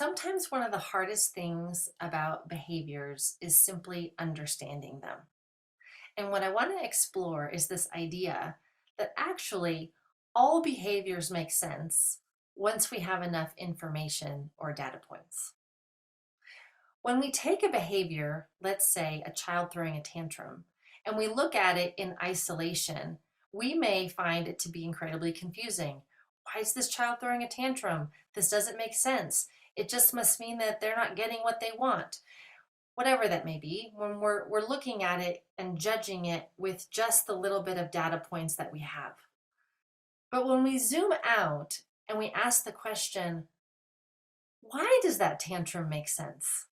Sometimes one of the hardest things about behaviors is simply understanding them. And what I want to explore is this idea that actually all behaviors make sense once we have enough information or data points. When we take a behavior, let's say a child throwing a tantrum, and we look at it in isolation, we may find it to be incredibly confusing. Why is this child throwing a tantrum? This doesn't make sense. It just must mean that they're not getting what they want. Whatever that may be, when we're looking at it and judging it with just the little bit of data points that we have. But when we zoom out and we ask the question, why does that tantrum make sense?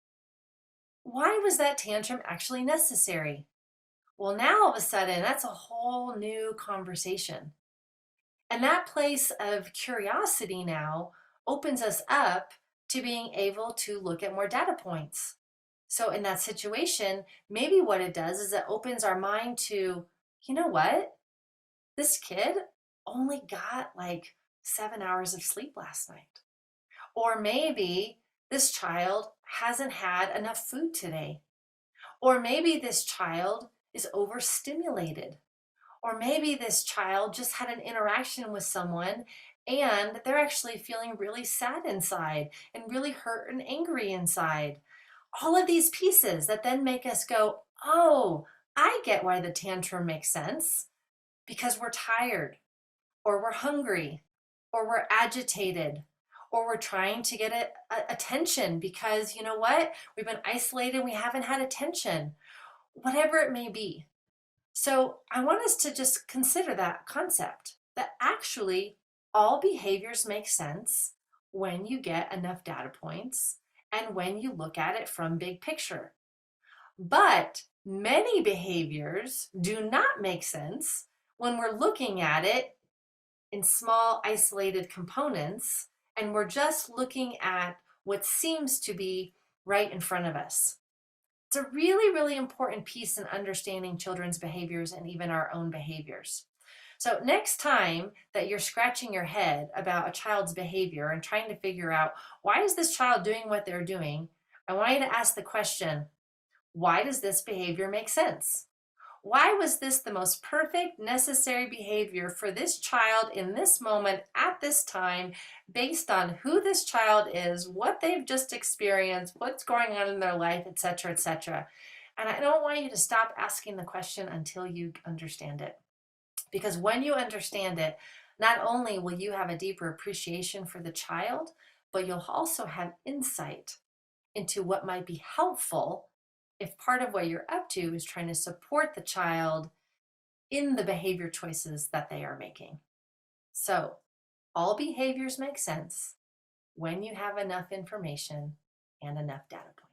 Why was that tantrum actually necessary? Well, now all of a sudden, that's a whole new conversation. And that place of curiosity now opens us up to being able to look at more data points. So, in that situation, maybe what it does is it opens our mind to, you know what? This kid only got like 7 hours of sleep last night. Or maybe this child hasn't had enough food today. Or maybe this child is overstimulated. Or maybe this child just had an interaction with someone and they're actually feeling really sad inside and really hurt and angry inside. All of these pieces that then make us go, oh, I get why the tantrum makes sense because we're tired or we're hungry or we're agitated or we're trying to get attention because you know what? We've been isolated, we haven't had attention, whatever it may be. So I want us to just consider that concept that actually all behaviors make sense when you get enough data points and when you look at it from big picture. But many behaviors do not make sense when we're looking at it in small isolated components and we're just looking at what seems to be right in front of us. It's a really, really important piece in understanding children's behaviors and even our own behaviors. So next time that you're scratching your head about a child's behavior and trying to figure out why is this child doing what they're doing, I want you to ask the question, why does this behavior make sense? Why was this the most perfect, necessary behavior for this child in this moment at this time, based on who this child is, what they've just experienced, what's going on in their life, etc., etc. And I don't want you to stop asking the question until you understand it. Because when you understand it, not only will you have a deeper appreciation for the child, but you'll also have insight into what might be helpful if part of what you're up to is trying to support the child in the behavior choices that they are making. So, all behaviors make sense when you have enough information and enough data points.